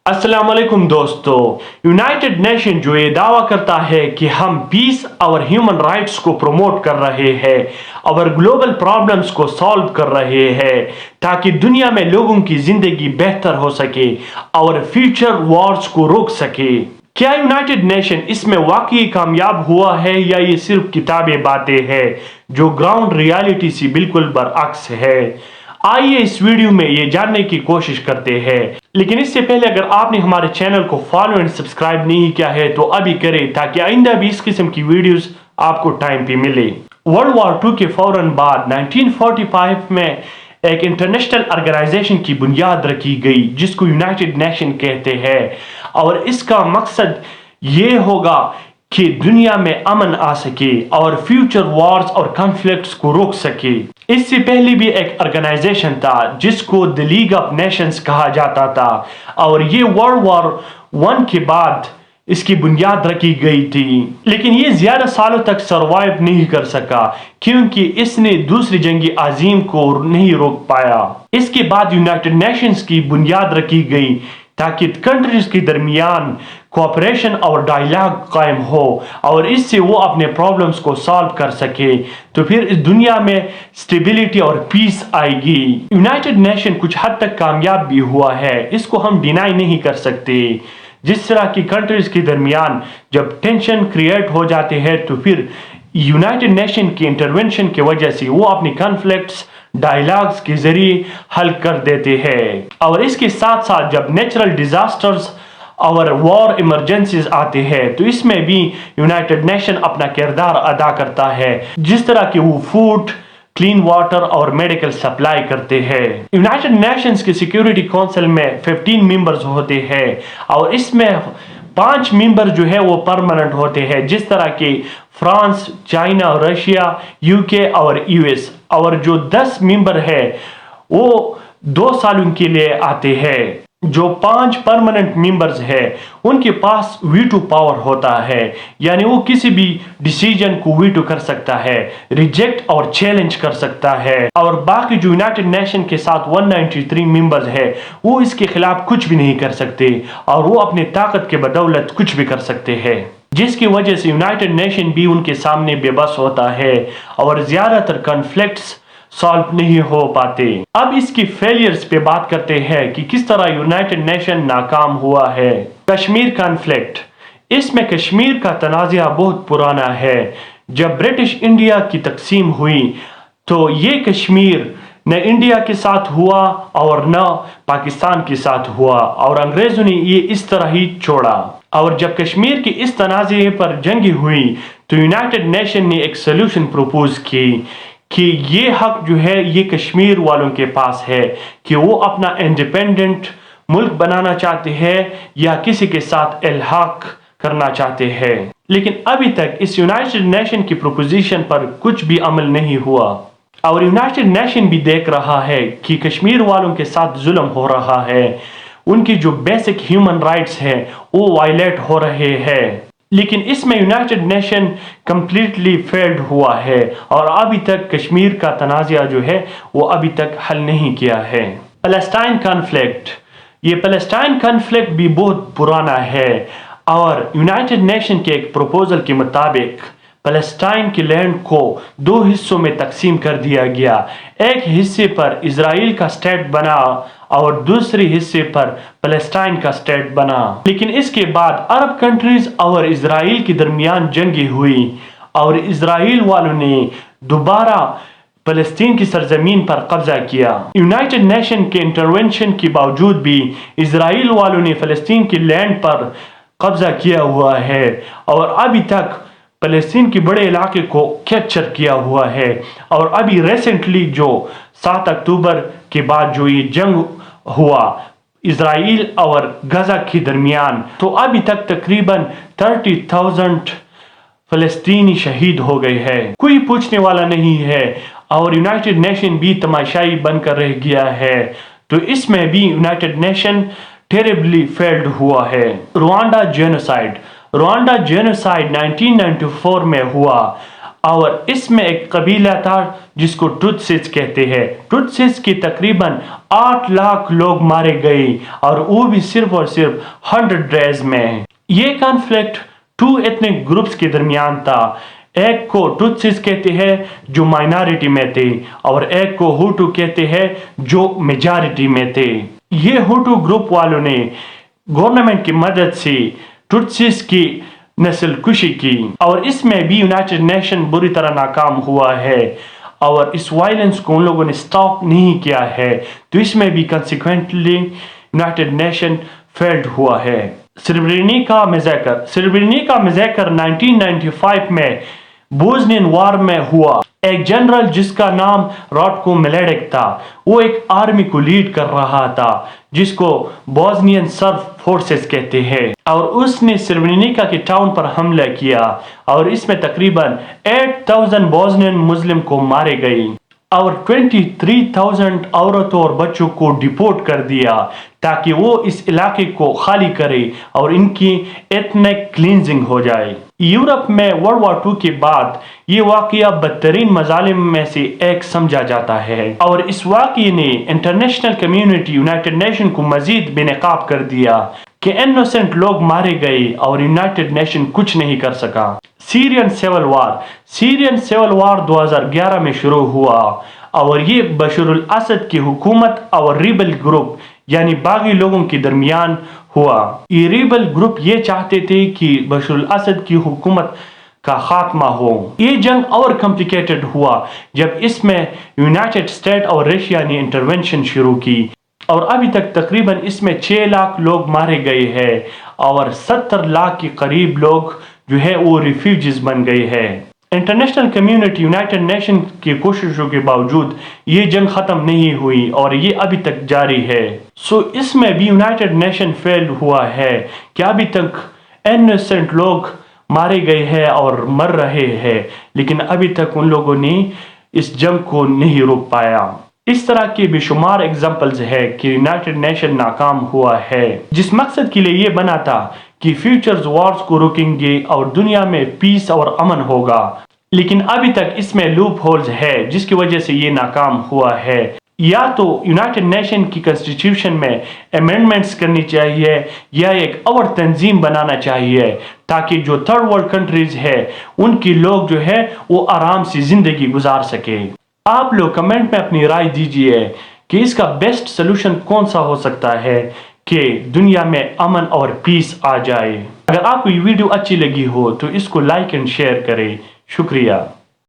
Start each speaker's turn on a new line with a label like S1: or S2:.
S1: अस्सलाम वालेकुम दोस्तों। यूनाइटेड नेशन जो ये दावा करता है कि हम पीस और ह्यूमन राइट्स को प्रमोट कर रहे हैं और ग्लोबल प्रॉब्लम्स को सॉल्व कर रहे हैं ताकि दुनिया में लोगों की जिंदगी बेहतर हो सके और फ्यूचर वॉर्स को रोक सके, क्या यूनाइटेड नेशन इसमें वाकई कामयाब हुआ है या ये सिर्फ किताबें बातें हैं जो ग्राउंड रियलिटी से बिल्कुल बरअक्स है? आइए इस वीडियो में ये जानने की कोशिश करते हैं। लेकिन इससे पहले अगर आपने हमारे चैनल को फॉलो एंड सब्सक्राइब नहीं किया है तो अभी करें ताकि आइंदा भी इस किस्म की वीडियोस आपको टाइम पे मिले। वर्ल्ड वॉर 2 के फौरन बाद 1945 में एक इंटरनेशनल ऑर्गेनाइजेशन की बुनियाद रखी गई जिसको यूनाइटेड नेशन कहते हैं और इसका मकसद ये होगा कि दुनिया में अमन आ सके और फ्यूचर वॉर्स और कॉन्फ्लिक्ट्स को रोक सके। इससे पहले भी एक ऑर्गेनाइजेशन था जिसको द लीग ऑफ नेशंस कहा जाता था और ये वर्ल्ड वॉर 1 के बाद इसकी बुनियाद रखी गई थी, लेकिन ये ज्यादा सालों तक सरवाइव नहीं कर सका क्योंकि इसने दूसरी जंगी अजीम को नहीं रोक पाया। इसके बाद यूनाइटेड नेशंस की बुनियाद रखी गई ताकि कंट्रीज के दरमियान कोऑपरेशन और डायलॉग कायम हो और इससे वो अपने प्रॉब्लम्स को सॉल्व कर सके, तो फिर इस दुनिया में स्टेबिलिटी और पीस आएगी। यूनाइटेड नेशन कुछ हद तक कामयाब भी हुआ है, इसको हम डिनाई नहीं कर सकते। जिस तरह की कंट्रीज के दरमियान जब टेंशन क्रिएट हो जाते हैं तो फिर यूनाइटेड नेशन की इंटरवेंशन की वजह से वो अपनी कॉन्फ्लिक्ट्स डायलॉग्स के जरिए हल कर देते हैं। और इसके साथ साथ जब नेचुरल डिजास्टर्स और वॉर इमरजेंसीज आते हैं तो इसमें भी यूनाइटेड नेशन अपना किरदार अदा करता है, जिस तरह की वो फूड, क्लीन वाटर और मेडिकल सप्लाई करते हैं। यूनाइटेड नेशंस के सिक्योरिटी काउंसिल में 15 मेंबर्स होते हैं और इसमें 5 मेंबर जो है वो परमानेंट होते हैं, जिस तरह के फ्रांस, चाइना, रशिया, यूके और यूएस, और जो 10 मेंबर है वो 2 सालों के लिए आते हैं। जो 5 परमानेंट मेंबर्स है उनके पास वीटो पावर होता है, यानी वो किसी भी डिसीजन को वीटो कर सकता है, रिजेक्ट और चैलेंज कर सकता है। और बाकी जो यूनाइटेड नेशन के साथ 193 मेंबर्स है वो इसके खिलाफ कुछ भी नहीं कर सकते और वो अपनी ताकत के बदौलत कुछ भी कर सकते हैं, जिसकी वजह से यूनाइटेड नेशन भी उनके सामने बेबस होता है और ज्यादातर कॉन्फ्लिक्ट्स सॉल्व नहीं हो पाते। अब इसकी फेलियर्स पे बात करते हैं कि किस तरह यूनाइटेड नेशन नाकाम हुआ है। कश्मीर कॉन्फ्लिक्ट, इसमें कश्मीर का तनाज़ा बहुत पुराना है। जब ब्रिटिश इंडिया की तकसीम हुई तो ये कश्मीर न इंडिया के साथ हुआ और न पाकिस्तान के साथ हुआ और अंग्रेजों ने ये इस तरह ही छोड़ा। और जब कश्मीर की इस तनाज़े पर जंगी हुई तो यूनाइटेड नेशन ने एक सोल्यूशन प्रपोज की कि ये हक जो है ये कश्मीर वालों के पास है कि वो अपना इंडिपेंडेंट मुल्क बनाना चाहते हैं या किसी के साथ इल्हाक करना चाहते हैं। लेकिन अभी तक इस यूनाइटेड नेशन की प्रोपोजिशन पर कुछ भी अमल नहीं हुआ और यूनाइटेड नेशन भी देख रहा है कि कश्मीर वालों के साथ जुल्म हो रहा है, उनकी जो बेसिक ह्यूमन राइट्स हैं वो वायलेट हो रहे हैं। लेकिन इसमें यूनाइटेड नेशन कंप्लीटली फेल्ड हुआ है और अभी तक कश्मीर का तनाज़ा जो है वो अभी तक हल नहीं किया है। पैलेस्टाइन कॉन्फ्लिक्ट, ये पैलेस्टाइन कॉन्फ्लिक्ट भी बहुत पुराना है और यूनाइटेड नेशन के एक प्रपोजल के मुताबिक पैलेस्टाइन के लैंड को 2 हिस्सों में तकसीम कर दिया गया। एक हिस्से पर इजराइल का स्टेट बना और दूसरे हिस्से पर पैलेस्टाइन का स्टेट बना। लेकिन इसके बाद अरब कंट्रीज और इजराइल के दरमियान जंगी हुई और इजराइल वालों ने दोबारा फलस्तीन की सरजमीन पर कब्जा किया। यूनाइटेड नेशन के इंटरवेंशन के बावजूद भी इजराइल वालों ने फलस्तीन के लैंड पर कब्जा किया हुआ है और अभी तक फलस्तीन के बड़े इलाके को कैप्चर किया हुआ है। और अभी रिसेंटली जो 7 अक्टूबर के बाद जो ये जंग हुआ इजराइल और गजा के दरमियान, तो अभी तक तकरीबन 30,000 फलस्तीनी शहीद हो गए हैं, कोई पूछने वाला नहीं है और यूनाइटेड नेशन भी तमाशाई बनकर रह गया है। तो इसमें भी यूनाइटेड नेशन टेरिबली फेल्ड हुआ है। रुआंडा जेनोसाइड, रुआंडा जेनोसाइड 1994 में हुआ اور اس میں ایک قبیلہ تھا جس کو ٹوتسیز کہتے ہیں. ٹوتسیز کی تقریباً 8 لاکھ لوگ مارے گئے اور وہ بھی صرف اور صرف 100 ڈیز میں. یہ کانفلکٹ 2 ایتھنک گروپس کے درمیان تھا. ایک کو ٹوتسیز کہتے ہیں جو مائنارٹی میں تھے اور ایک کو ہوٹو کہتے ہیں جو میجارٹی میں تھے. یہ ہوٹو گروپ والوں نے گورنمنٹ کی مدد سے ٹوتسیز کی نسل کشی کی اور اس میں بھی یونائٹڈ نیشن بری طرح ناکام ہوا ہے اور اس وائلنس کو ان لوگوں نے سٹاپ نہیں کیا ہے. تو اس میں بھی کنسیکوینٹلی یونائٹڈ نیشن فیلڈ ہوا ہے. سربرینیکا میزیکر 1995 میں بوزنین وار میں ہوا. ایک جنرل جس کا نام راٹکو ملیڈک تھا وہ ایک آرمی کو لیڈ کر رہا تھا جس کو بوزنین سرف فورسز کہتے ہیں اور اس نے سربرینیکا کے ٹاؤن پر حملہ کیا اور اس میں تقریباً 8,000 بوزنین مسلم کو مارے گئے اور 23,000 عورتوں اور بچوں کو ڈیپورٹ کر دیا تاکہ وہ اس علاقے کو خالی کرے اور ان کی ایتھنک کلینزنگ ہو جائے. یورپ میں ورلڈ وار 2 کے بعد یہ واقعہ بدترین مظالم میں سے ایک سمجھا جاتا ہے اور اس واقعے نے انٹرنیشنل کمیونٹی یونائٹڈ نیشن کو مزید بے نقاب کر دیا کہ انوسنٹ لوگ مارے گئے اور یونائٹڈ نیشن کچھ نہیں کر سکا. سیرین سیول وار 2011 میں شروع ہوا اور یہ بشار الاسد کی حکومت اور ریبل گروپ یعنی باغی لوگوں کے درمیان ہوا. یہ ریبل گروپ یہ چاہتے تھے کہ بشار الاسد کی حکومت کا خاتمہ ہو. یہ جنگ اور کمپلیکیٹڈ ہوا جب اس میں یونائٹڈ اسٹیٹ اور رشیا نے انٹرونشن شروع کی اور ابھی تک تقریباً اس میں 6 لاکھ لوگ مارے گئے ہیں اور 70 لاکھ کے قریب لوگ جو ہے وہ ریفیوجیز بن گئے ہیں. انٹرنیشنل کمیونٹی یونائٹڈ نیشن کی کوششوں کے باوجود یہ جنگ ختم نہیں ہوئی اور یہ ابھی تک جاری ہے. اس میں بھی یونائٹڈ نیشن فیل ہوا ہے کہ ابھی تک انوسنٹ لوگ مارے گئے ہیں اور مر رہے ہیں لیکن ابھی تک ان لوگوں نے اس جنگ کو نہیں روک پایا. اس طرح کے بے شمار ایگزامپلز ہے کہ یونائٹڈ نیشن ناکام ہوا ہے جس مقصد کے لیے یہ بنا تھا کہ فیوچرز وارز کو روکیں گے اور دنیا میں پیس اور امن ہوگا لیکن ابھی تک اس میں لوپ ہولز ہے جس کی وجہ سے یہ ناکام ہوا ہے. یا تو یونائٹڈ نیشن کی کنسٹیٹیوشن میں امینڈمنٹس کرنی چاہیے یا ایک اور تنظیم بنانا چاہیے تاکہ جو تھرڈ ورلڈ کنٹریز ہے ان کی لوگ جو ہے وہ آرام سے زندگی گزار سکے. آپ لوگ کمنٹ میں اپنی رائے دیجئے کہ اس کا بیسٹ سلوشن کون سا ہو سکتا ہے کہ دنیا میں امن اور پیس آ جائے. اگر آپ کو یہ ویڈیو اچھی لگی ہو تو اس کو لائک اینڈ شیئر کریں. شکریہ.